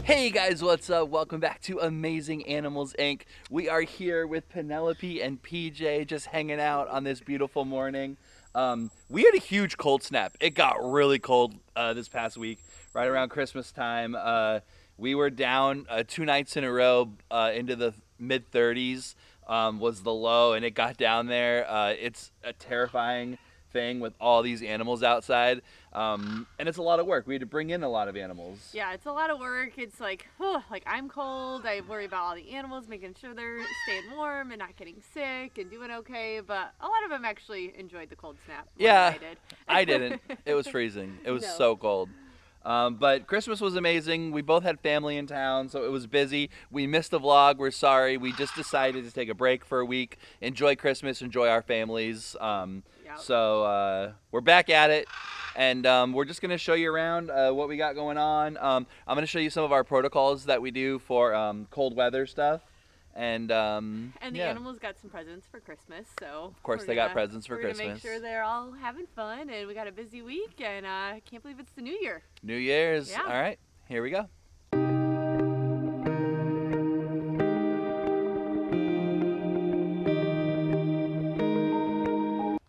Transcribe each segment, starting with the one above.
Hey guys, what's up? Welcome back to Amazing Animals Inc. We are here with Penelope and PJ just hanging out on this beautiful morning. We had a huge cold snap. It got really cold this past week, right around Christmas time. We were down 2 nights in a row into the mid 30s was the low, and it got down there. It's a terrifying thing with all these animals outside, and it's a lot of work. We had to bring in a lot of animals. Yeah, it's a lot of work. It's like I'm cold. I worry about all the animals, making sure they're staying warm and not getting sick and doing okay. But a lot of them actually enjoyed the cold snap more Yeah, than I did. I didn't. It was freezing. It was No. so cold. But Christmas was amazing. We both had family in town, so it was busy. We missed the vlog. We're sorry. We just decided to take a break for a week, enjoy Christmas, enjoy our families. Yep. So we're back at it, and we're just going to show you around what we got going on. I'm going to show you some of our protocols that we do for cold weather stuff. And And the yeah. animals got some presents for Christmas, so Of course, they got presents for we're Christmas. gonna make sure they're all having fun, and we got a busy week, and I can't believe it's the new year. New Year's. Yeah. All right, here we go.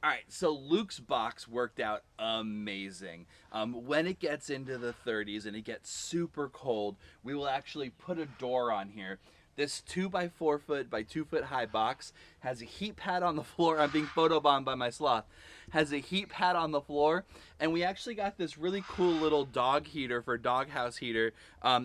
All right, so Luke's box worked out amazing. When it gets into the 30s and it gets super cold, we will actually put a door on here. This 2 by 4 foot by 2 foot high box has a heat pad on the floor. I'm being photobombed by my sloth. Has a heat pad on the floor, and we actually got this really cool little dog heater for doghouse heater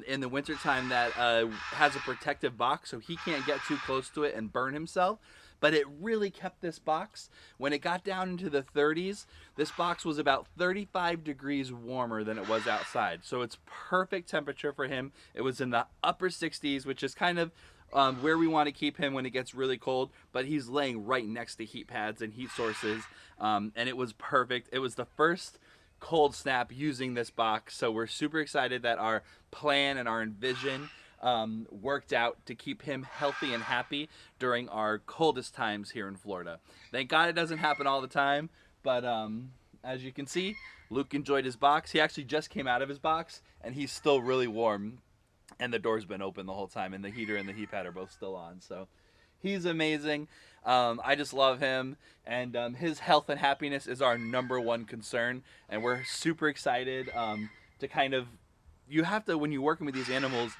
in the wintertime that has a protective box so he can't get too close to it and burn himself. But it really kept this box. When it got down into the 30s, this box was about 35 degrees warmer than it was outside. So it's perfect temperature for him. It was in the upper 60s, which is kind of where we want to keep him when it gets really cold. But he's laying right next to heat pads and heat sources. And it was perfect. It was the first cold snap using this box. So we're super excited that our plan and our envision worked out to keep him healthy and happy during our coldest times here in Florida. Thank God it doesn't happen all the time, but as you can see, Luke enjoyed his box. He actually just came out of his box, and he's still really warm, and the door's been open the whole time, and the heater and the heat pad are both still on, so he's amazing. I just love him, and his health and happiness is our #1 concern, and we're super excited to kind of, you have to, when you're working with these animals,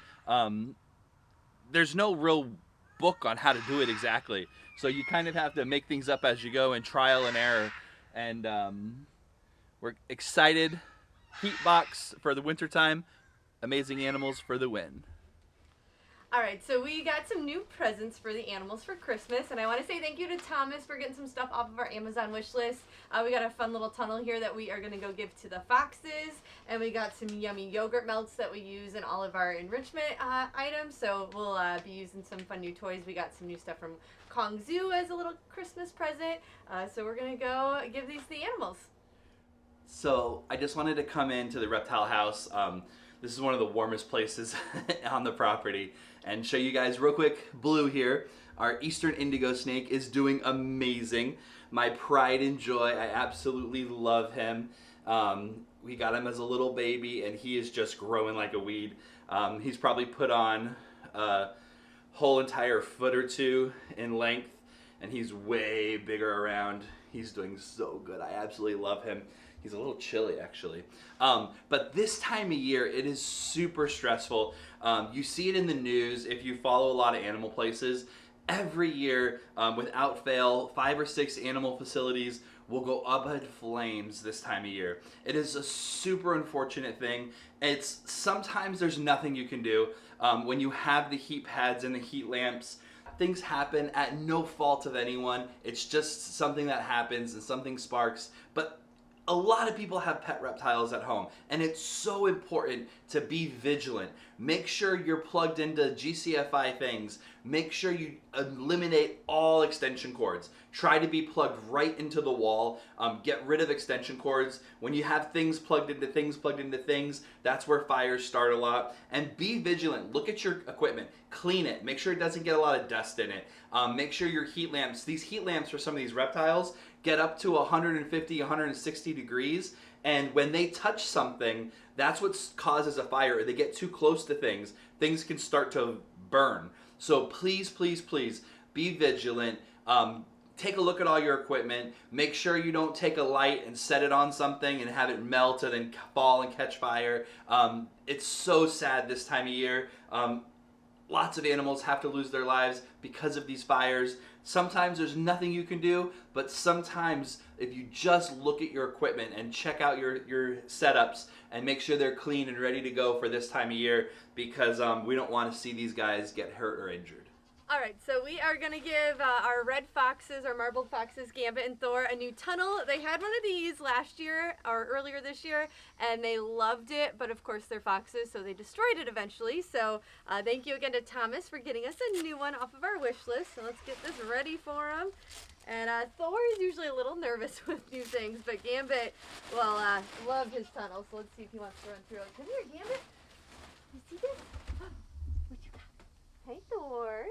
there's no real book on how to do it exactly. So you kind of have to make things up as you go and trial and error. And we're excited. Heat box for the wintertime. Amazing animals for the win. All right, so we got some new presents for the animals for Christmas, and I want to say thank you to Thomas for getting some stuff off of our Amazon wish list. We got a fun little tunnel here that we are going to go give to the foxes, and we got some yummy yogurt melts that we use in all of our enrichment items, so we'll be using some fun new toys. We got some new stuff from Kong Zoo as a little Christmas present, so we're going to go give these to the animals. So I just wanted to come into the Reptile House. This is one of the warmest places on the property, and show you guys real quick. Blue here, our Eastern Indigo snake, is doing amazing. My pride and joy. I absolutely love him. We got him as a little baby, and he is just growing like a weed. He's probably put on a whole entire foot or two in length, and he's way bigger around. He's doing so good. I absolutely love him. He's a little chilly, actually. But this time of year, it is super stressful. You see it in the news if you follow a lot of animal places. Every year, without fail, 5 or 6 animal facilities will go up in flames this time of year. It is a super unfortunate thing. It's sometimes there's nothing you can do. When you have the heat pads and the heat lamps, things happen at no fault of anyone. It's just something that happens and something sparks. But a lot of people have pet reptiles at home, and it's so important to be vigilant. Make sure you're plugged into GCFI things. Make sure you eliminate all extension cords. Try to be plugged right into the wall. Get rid of extension cords. When you have things plugged into things, that's where fires start a lot. And be vigilant. Look at your equipment. Clean it. Make sure it doesn't get a lot of dust in it. Make sure your heat lamps, these heat lamps for some of these reptiles, get up to 150, 160 degrees, And when they touch something, that's what causes a fire. If they get too close to things, things can start to burn. So please, please, please be vigilant. Take a look at all your equipment. Make sure you don't take a light and set it on something and have it melt and then fall and catch fire. It's so sad this time of year. Lots of animals have to lose their lives because of these fires. Sometimes there's nothing you can do, but sometimes if you just look at your equipment and check out your setups and make sure they're clean and ready to go for this time of year, because we don't want to see these guys get hurt or injured. Alright, so we are going to give our red foxes, our marbled foxes, Gambit and Thor, a new tunnel. They had one of these last year, or earlier this year, and they loved it, but of course they're foxes, so they destroyed it eventually. So thank you again to Thomas for getting us a new one off of our wish list. So let's get this ready for him. And Thor is usually a little nervous with new things, but Gambit will love his tunnel, so let's see if he wants to run through it. Come here, Gambit. You see this? What you got? Hey, Thor.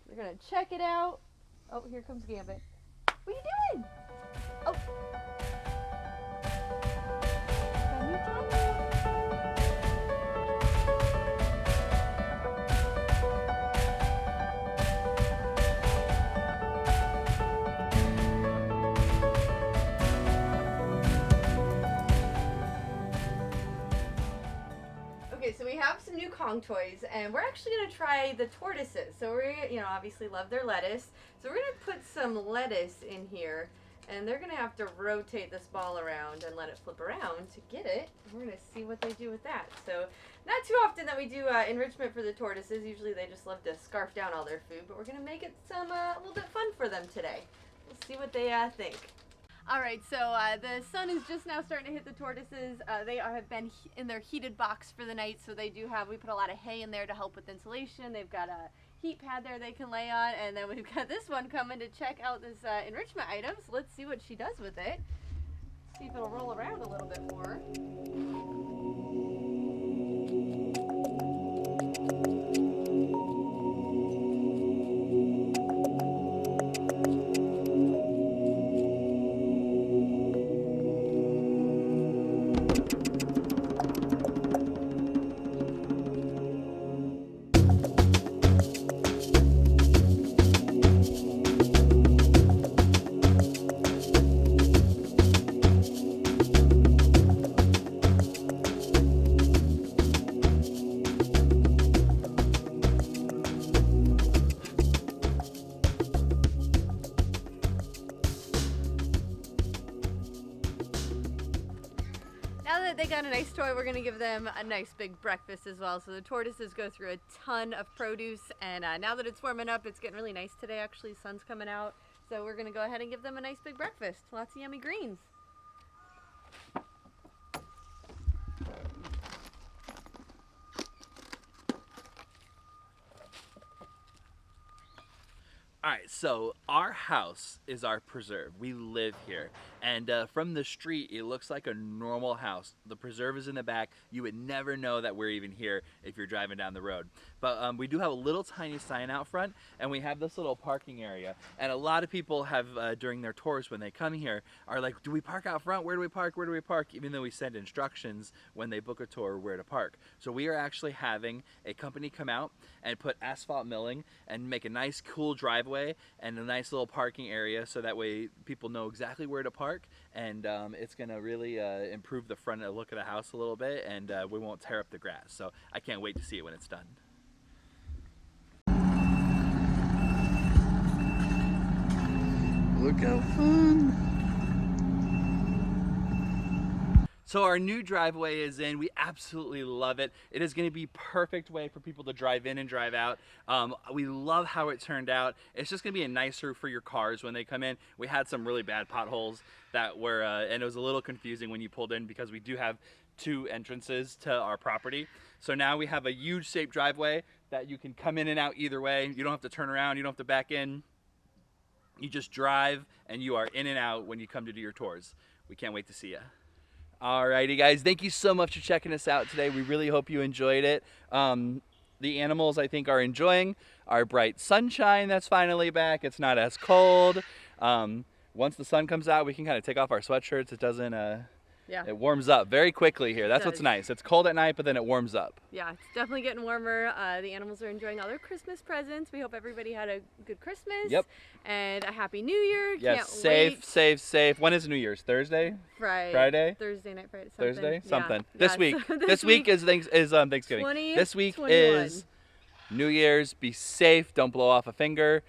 We're gonna check it out. Oh, here comes Gambit. What are you doing? Oh. Can you tell me? Okay, so we have some new Kong toys, and we're actually going to try the tortoises. So we're, obviously love their lettuce. So we're going to put some lettuce in here, and they're going to have to rotate this ball around and let it flip around to get it. We're going to see what they do with that. So not too often that we do enrichment for the tortoises. Usually they just love to scarf down all their food, but we're going to make it a little bit fun for them today. We'll see what they think. Alright, so the sun is just now starting to hit the tortoises. They have been in their heated box for the night, so we put a lot of hay in there to help with insulation. They've got a heat pad there they can lay on, and then we've got this one coming to check out this enrichment item. So let's see what she does with it. See if it'll roll around a little bit more. Now that they got a nice toy, we're going to give them a nice big breakfast as well. So the tortoises go through a ton of produce, and now that it's warming up, it's getting really nice today actually. Sun's coming out. So we're going to go ahead and give them a nice big breakfast. Lots of yummy greens. All right, so our house is our preserve. We live here. And from the street, it looks like a normal house. The preserve is in the back. You would never know that we're even here if you're driving down the road. But we do have a little tiny sign out front, and we have this little parking area. And a lot of people have, during their tours when they come here, are like, do we park out front? Where do we park? Where do we park? Even though we send instructions when they book a tour where to park. So we are actually having a company come out and put asphalt milling and make a nice cool driveway and a nice little parking area, so that way people know exactly where to park, and it's going to really improve the front look of the house a little bit, and we won't tear up the grass. So I can't wait to see it when it's done. Look how fun! So our new driveway is in. We absolutely love it. It is going to be perfect way for people to drive in and drive out. We love how it turned out. It's just going to be a nicer for your cars when they come in. We had some really bad potholes that were, and it was a little confusing when you pulled in, because we do have two entrances to our property. So now we have a huge safe driveway that you can come in and out either way. You don't have to turn around. You don't have to back in. You just drive and you are in and out when you come to do your tours. We can't wait to see you. Alrighty guys, thank you so much for checking us out today. We really hope you enjoyed it. The animals, I think, are enjoying our bright sunshine that's finally back. It's not as cold. once the sun comes out, we can kind of take off our sweatshirts. It doesn't, Yeah. it warms up very quickly here. That's what's nice. It's cold at night, but then it warms up. Yeah, it's definitely getting warmer. The animals are enjoying all their Christmas presents. We hope everybody had a good Christmas. Yep. And a Happy New Year. Yes, safe. When is New Year's? Thursday? Friday? Thursday night, Friday. Something. Thursday? Something. Yeah. This week. This week is Thanksgiving. 20, this week 21. is New Year's. Be safe. Don't blow off a finger.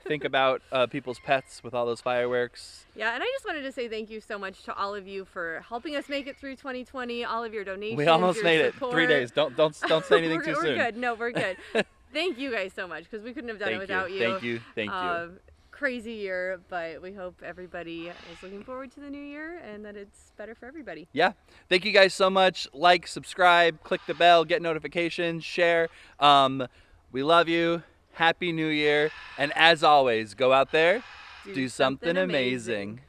Think about people's pets with all those fireworks. Yeah, and I just wanted to say thank you so much to all of you for helping us make it through 2020. All of your donations. We almost made support. it. 3 days. Don't say anything too soon. We're good. No, we're good. Thank you guys so much because we couldn't have done it without you. Thank you. Crazy year, but we hope everybody is looking forward to the new year and that it's better for everybody. Yeah. Thank you guys so much. Like, subscribe, click the bell, get notifications, share. We love you. Happy New Year. And as always, go out there, do something amazing.